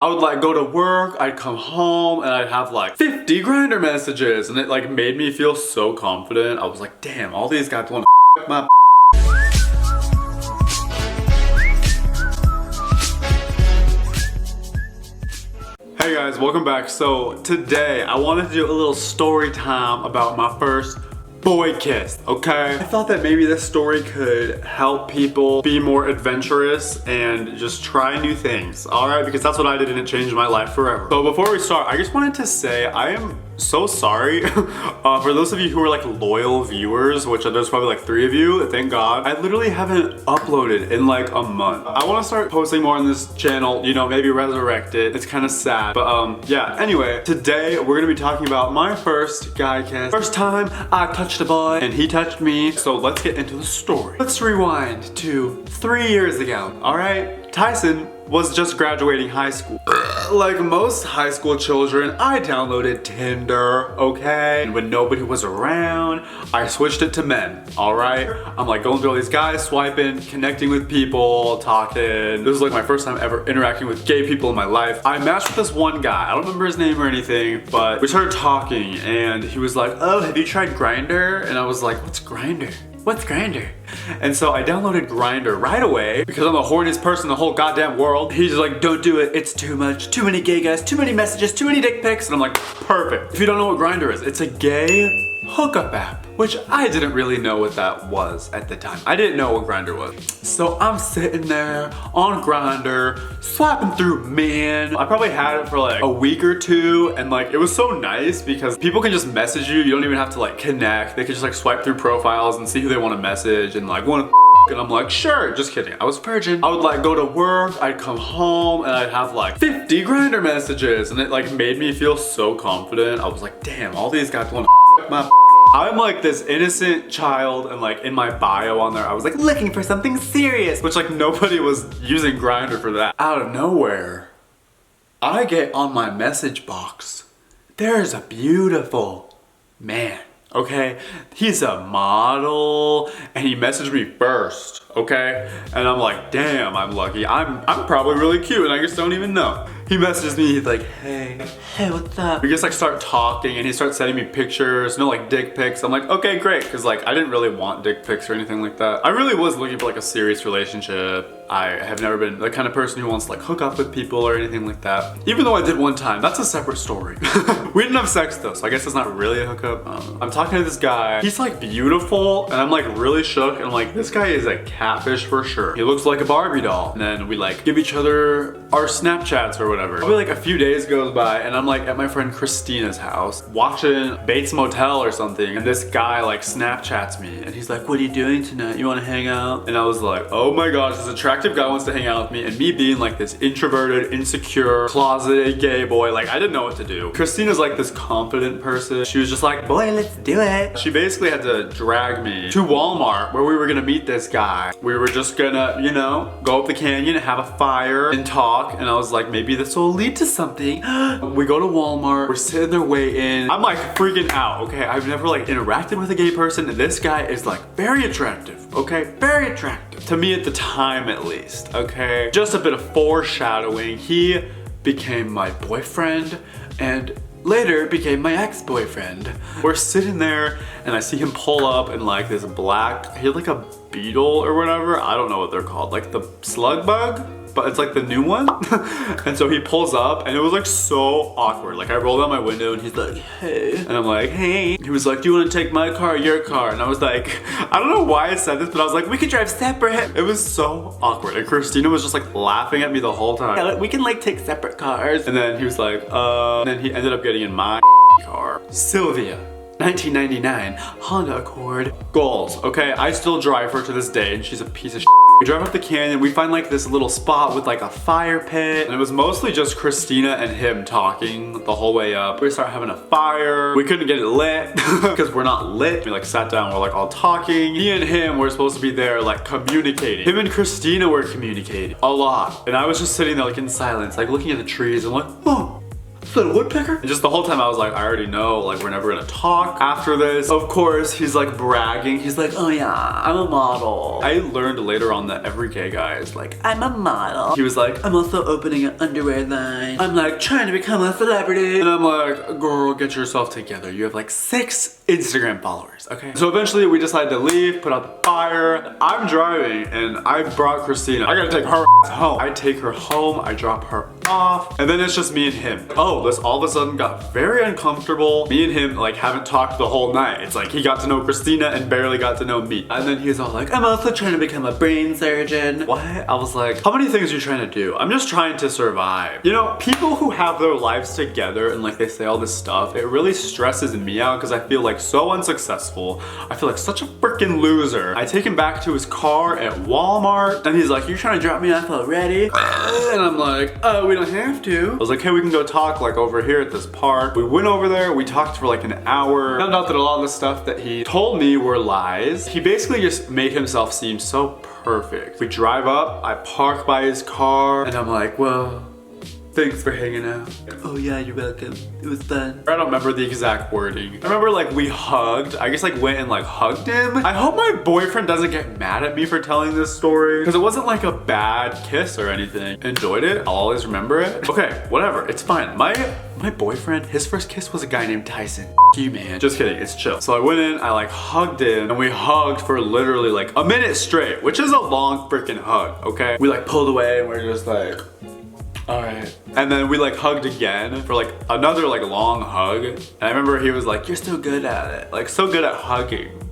I would like go to work, I'd come home, and I'd have like 50 Grindr messages, and it like made me feel so confident. I was like, damn, all these guys want to my Hey guys, welcome back. So today I wanted to do a little story time about my first boy kiss, okay? I thought that maybe this story could help people be more adventurous and just try new things, alright? Because that's what I did and it changed my life forever. So before we start, I just wanted to say I am so sorry for those of you who are like loyal viewers, which there's probably like 3 of you, thank God. I literally haven't uploaded in like a month. I want to start posting more on this channel, you know, maybe resurrect it. It's kind of sad, but yeah. Anyway, today we're gonna be talking about my first guy kiss. First time I touched a boy and he touched me. So let's get into the story. Let's rewind to 3 years ago, all right? Tyson was just graduating high school. Like most high school children, I downloaded Tinder, okay? And when nobody was around, I switched it to men, all right? I'm like going through all these guys, swiping, connecting with people, talking. This was like my first time ever interacting with gay people in my life. I matched with this one guy. I don't remember his name or anything, but we started talking and he was like, oh, have you tried Grindr? And I was like, what's Grindr? What's Grindr? And so I downloaded Grindr right away because I'm the horniest person in the whole goddamn world. He's like, don't do it, it's too much, too many gay guys, too many messages, too many dick pics. And I'm like, perfect. If you don't know what Grindr is, it's a gay hookup app, which I didn't really know what that was at the time. I didn't know what Grindr was. So I'm sitting there on Grindr, swiping through men. I probably had it for like a week or two, and like it was so nice because people can just message you. You don't even have to like connect. They can just like swipe through profiles and see who they want to message and like want to and I'm like, sure, just kidding. I was a virgin. I would like go to work, I'd come home, and I'd have like 50 Grindr messages, and it like made me feel so confident. I was like, damn, all these guys want to my I'm like this innocent child, and like in my bio on there, I was like looking for something serious, which like nobody was using Grindr for that. Out of nowhere, I get on my message box. There's a beautiful man. Okay, he's a model and he messaged me first, okay? And I'm like, damn, I'm lucky. I'm probably really cute and I just don't even know. He messages me, he's like, hey, what's up? We just like start talking and he starts sending me pictures, no like dick pics. I'm like, okay, great, because like I didn't really want dick pics or anything like that. I really was looking for like a serious relationship. I have never been the kind of person who wants to like hook up with people or anything like that. Even though I did one time, that's a separate story. We didn't have sex though, so I guess it's not really a hookup. I'm talking to this guy, he's like beautiful, and I'm like really shook, and I'm like, this guy is a catfish for sure. He looks like a Barbie doll. And then we like give each other our Snapchats or whatever. Probably like a few days goes by, and I'm like at my friend Christina's house, watching Bates Motel or something, and this guy like Snapchats me, and he's like, what are you doing tonight? You wanna hang out? And I was like, oh my gosh, this attractive guy wants to hang out with me, and me being like this introverted, insecure, closeted gay boy, like I didn't know what to do. Christina's like this confident person. She was just like, boy, let's do it. She basically had to drag me to Walmart where we were gonna meet this guy. We were just gonna, you know, go up the canyon, have a fire, and talk, and I was like, maybe this will lead to something. We go to Walmart, we're sitting there waiting. I'm like freaking out, okay? I've never like interacted with a gay person, and this guy is like very attractive, okay? Very attractive. To me at the time at least, okay? Just a bit of foreshadowing. He became my boyfriend and later became my ex-boyfriend. We're sitting there and I see him pull up in like this black, he had like a beetle or whatever. I don't know what they're called, like the slug bug? But it's like the new one. And so he pulls up and it was like so awkward. Like I rolled out my window and he's like, hey. And I'm like, hey. He was like, do you want to take my car or your car? And I was like, I don't know why I said this, but I was like, we could drive separate. It was so awkward. And Christina was just like laughing at me the whole time. Yeah, we can like take separate cars. And then he was like, and then he ended up getting in my car. Sylvia. 1999 Honda Accord. Goals, okay? I still drive her to this day and she's a piece of shit. We drive up the canyon, we find like this little spot with like a fire pit, and it was mostly just Christina and him talking the whole way up. We start having a fire. We couldn't get it lit because we're not lit. We like sat down, we're like all talking. Me and him were supposed to be there like communicating. Him and Christina were communicating a lot. And I was just sitting there like in silence, like looking at the trees and like, oh, Is that a woodpecker? And just the whole time I was like, I already know, like we're never gonna talk after this. Of course, he's like bragging. He's like, oh yeah, I'm a model. I learned later on that every gay guy is like, I'm a model. He was like, I'm also opening an underwear line. I'm like trying to become a celebrity. And I'm like, girl, get yourself together. You have like 6 Instagram followers, okay? So eventually we decided to leave, put out the fire. I'm driving and I brought Christina. I gotta take her home. I take her home, I drop her off, and then it's just me and him. Oh, this all of a sudden got very uncomfortable. Me and him like haven't talked the whole night. It's like he got to know Christina and barely got to know me. And then he's all like, I'm also trying to become a brain surgeon. What? I was like, how many things are you trying to do? I'm just trying to survive. You know, people who have their lives together and like they say all this stuff, it really stresses me out because I feel like so unsuccessful. I feel like such a freaking loser. I take him back to his car at Walmart and he's like, you're trying to drop me off already? And I'm like, oh, we don't have to. I was like, hey, we can go talk like over here at this park. We went over there, we talked for like an hour. Found out that a lot of the stuff that he told me were lies. He basically just made himself seem so perfect. We drive up, I park by his car, and I'm like, well, thanks for hanging out. Oh yeah, you're welcome. It was fun. I don't remember the exact wording. I remember like we hugged. I just like went and like hugged him. I hope my boyfriend doesn't get mad at me for telling this story because it wasn't like a bad kiss or anything. Enjoyed it. I'll always remember it. Okay, whatever. It's fine. My boyfriend, his first kiss was a guy named Tyson. You man. Just kidding, it's chill. So I went in, I like hugged him, and we hugged for literally like a minute straight, which is a long freaking hug, okay? We like pulled away and we're just like, all right. And then we like hugged again for like another like long hug. And I remember he was like, you're so good at it. Like so good at hugging.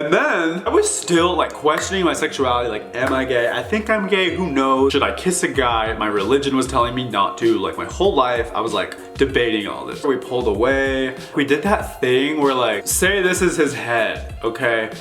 And then I was still like questioning my sexuality, like, am I gay? I think I'm gay, who knows? Should I kiss a guy? My religion was telling me not to. Like my whole life, I was like debating all this. We pulled away. We did that thing where like, say this is his head, okay?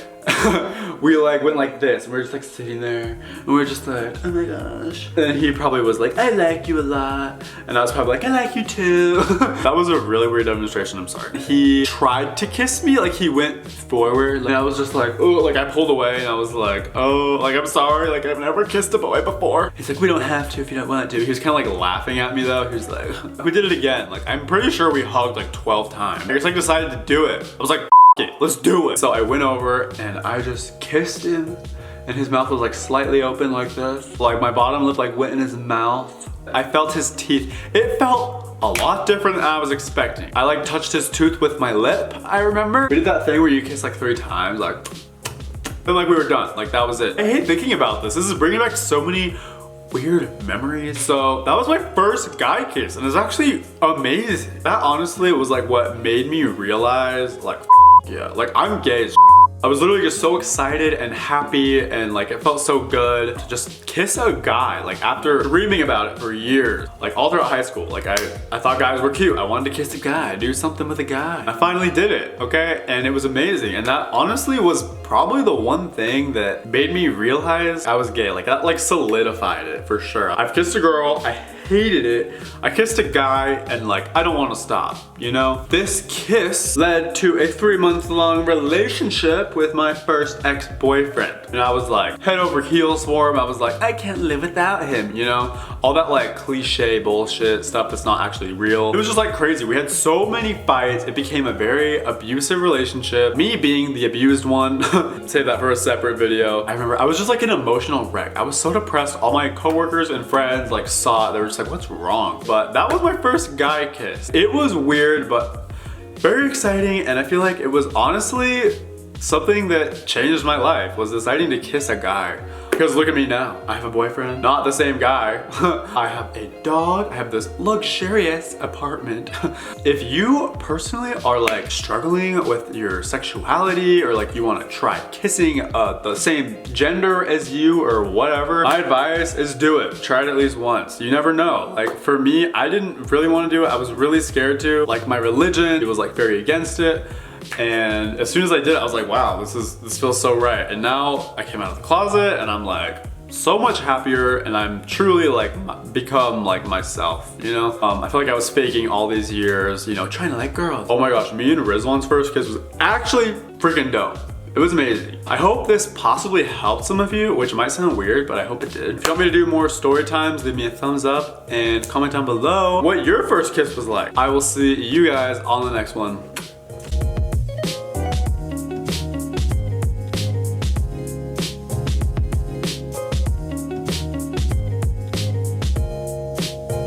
We like went like this and we're just like sitting there and we're just like, oh my gosh. And he probably was like, I like you a lot. And I was probably like, I like you too. That was a really weird demonstration, I'm sorry. He tried to kiss me, like he went forward. And I was just like, oh, like I pulled away and I was like, oh, like I'm sorry, like I've never kissed a boy before. He's like, we don't have to if you don't want to. He was kind of like laughing at me though. He was like, we did it again. Like I'm pretty sure we hugged like 12 times. I just like decided to do it. I was like, it, let's do it. So I went over and I just kissed him and his mouth was like slightly open like this. Like my bottom lip like went in his mouth. I felt his teeth. It felt a lot different than I was expecting. I like touched his tooth with my lip, I remember. We did that thing where you kiss like 3 times, like, then like we were done. Like that was it. I hate thinking about this. This is bringing back so many weird memories. So that was my first guy kiss and it's actually amazing. That honestly was like what made me realize like, yeah, like I'm gay as I was literally just so excited and happy and like it felt so good to just kiss a guy like after dreaming about it for years. Like all throughout high school, like I thought guys were cute. I wanted to kiss a guy, do something with a guy. I finally did it, okay? And it was amazing. And that honestly was probably the one thing that made me realize I was gay. Like that like solidified it for sure. I've kissed a girl, I hated it. I kissed a guy and like, I don't want to stop, you know? This kiss led to a 3-month-long relationship with my first ex-boyfriend. And I was like head over heels for him. I was like, I can't live without him, you know? All that like cliche bullshit stuff that's not actually real. It was just like crazy. We had so many fights. It became a very abusive relationship. Me being the abused one, save that for a separate video. I remember I was just like an emotional wreck. I was so depressed. All my coworkers and friends like saw it. They were just like, what's wrong? But that was my first guy kiss. It was weird, but very exciting. And I feel like it was honestly something that changed my life, was deciding to kiss a guy. Because look at me now, I have a boyfriend, not the same guy. I have a dog, I have this luxurious apartment. If you personally are like struggling with your sexuality or like you want to try kissing the same gender as you or whatever, my advice is do it. Try it at least once. You never know. Like for me, I didn't really want to do it. I was really scared to. Like my religion, it was like very against it. And as soon as I did it, I was like, wow, this feels so right. And now I came out of the closet and I'm like so much happier and I'm truly like become like myself, you know? I feel like I was faking all these years, you know, trying to like girls. Oh my gosh, me and Rizwan's first kiss was actually freaking dope. It was amazing. I hope this possibly helped some of you, which might sound weird, but I hope it did. If you want me to do more story times, leave me a thumbs up and comment down below what your first kiss was like. I will see you guys on the next one.